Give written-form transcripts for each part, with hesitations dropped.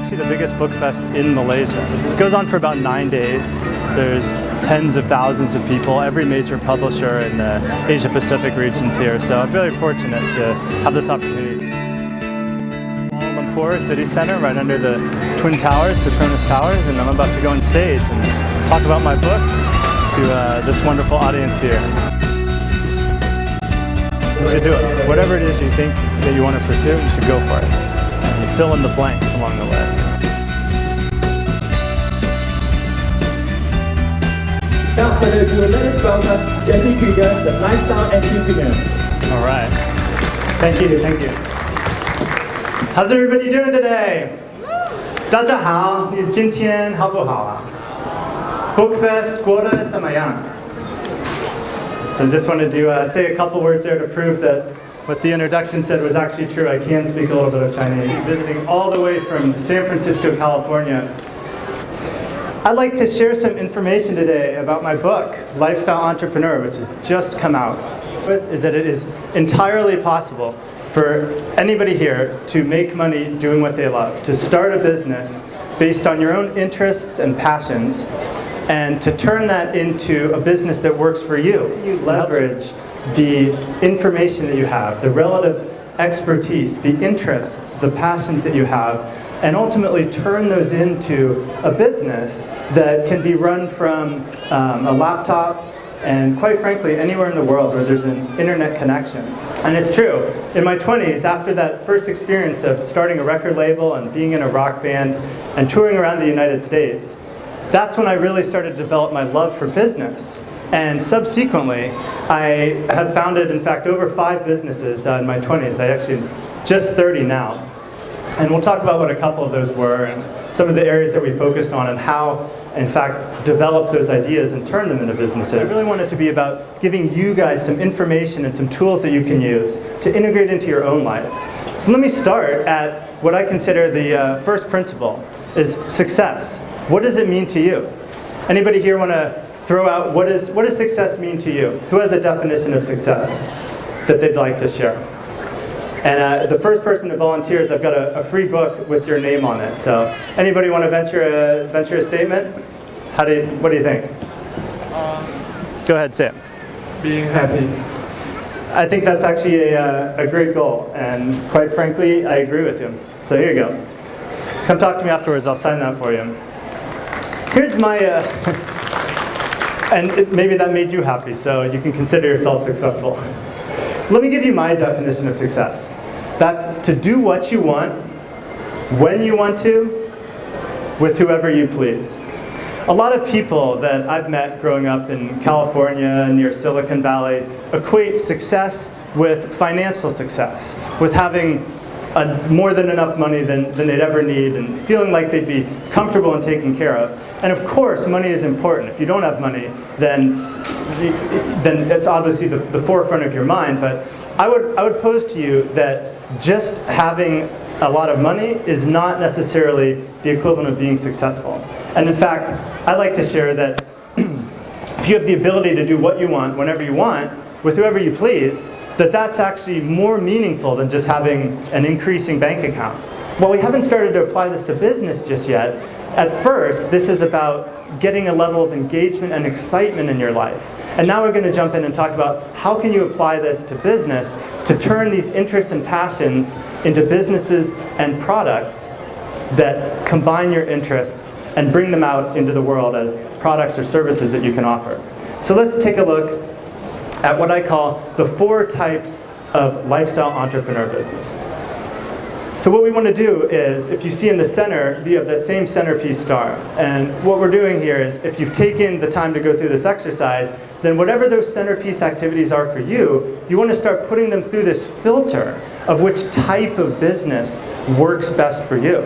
actually the biggest book fest in Malaysia. It goes on for about 9 days. There's tens of thousands of people, every major publisher in the Asia Pacific regions here. So I'm very fortunate to have this opportunity. Kuala Lumpur City Center, right under the Twin Towers, Petronas Towers, and I'm about to go on stage and talk about my book to this wonderful audience here. You should do it. Whatever it is you think that you want to pursue, you should go for it. And you fill in the blanks along the way. Without further ado, let us welcome Jesse Krieger, the lifestyle entrepreneur. All right. Thank you, thank you. How's everybody doing today? 大家好，你今天好不好啊？ Bookfest 过得怎么样？ So I just wanted to say a couple words there to prove that what the introduction said was actually true. I can speak a little bit of Chinese. Visiting all the way from San Francisco, California. I'd like to share some information today about my book, Lifestyle Entrepreneur, which has just come out. Is that it is entirely possible for anybody here to make money doing what they love, to start a business based on your own interests and passions, and to turn that into a business that works for you. You leverage the information that you have, the relative expertise, the interests, the passions that you have, and ultimately turn those into a business that can be run from a laptop and, quite frankly, anywhere in the world where there's an internet connection. And it's true. In my 20s, after that first experience of starting a record label and being in a rock band and touring around the United States, that's when I really started to develop my love for business. And subsequently, I have founded, in fact, over 5 businesses in my 20s. I actually just 30 now. And we'll talk about what a couple of those were and some of the areas that we focused on and how, in fact, develop those ideas and turn them into businesses. I really want it to be about giving you guys some information and some tools that you can use to integrate into your own life. So let me start at what I consider the first principle, is success. What does it mean to you? Anybody here want to throw out what does success mean to you? Who has a definition of success that they'd like to share? And the first person that volunteers, I've got a free book with your name on it. So anybody want to venture a statement? What do you think? Go ahead, Sam. Being happy. I think that's actually a great goal, and quite frankly, I agree with you. So here you go. Come talk to me afterwards, I'll sign that for you. Here's my, maybe that made you happy, so you can consider yourself successful. Let me give you my definition of success. That's to do what you want, when you want to, with whoever you please. A lot of people that I've met growing up in California, near Silicon Valley, equate success with financial success, with having more than enough money than they'd ever need and feeling like they'd be comfortable and taken care of. And of course, money is important. If you don't have money, then it's obviously the forefront of your mind. But I would pose to you that just having a lot of money is not necessarily the equivalent of being successful. And in fact, I'd like to share that if you have the ability to do what you want, whenever you want, with whoever you please, that's actually more meaningful than just having an increasing bank account. Well, we haven't started to apply this to business just yet. At first, this is about getting a level of engagement and excitement in your life. And now we're going to jump in and talk about how can you apply this to business to turn these interests and passions into businesses and products that combine your interests and bring them out into the world as products or services that you can offer. So let's take a look at what I call the 4 types of lifestyle entrepreneur business. So what we want to do is, if you see in the center, you have that same centerpiece star. And what we're doing here is, if you've taken the time to go through this exercise, then whatever those centerpiece activities are for you, you want to start putting them through this filter of which type of business works best for you.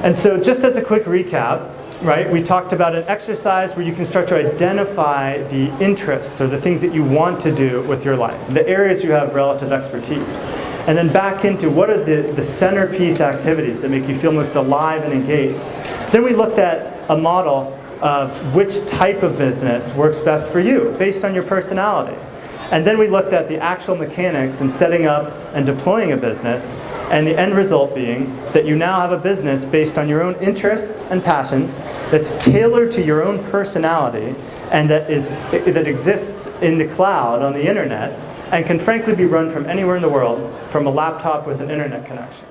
And so just as a quick recap, right, we talked about an exercise where you can start to identify the interests or the things that you want to do with your life, the areas you have relative expertise. And then back into what are the centerpiece activities that make you feel most alive and engaged. Then we looked at a model of which type of business works best for you based on your personality. And then we looked at the actual mechanics in setting up and deploying a business, and the end result being that you now have a business based on your own interests and passions, that's tailored to your own personality, and that exists in the cloud on the internet, and can frankly be run from anywhere in the world from a laptop with an internet connection.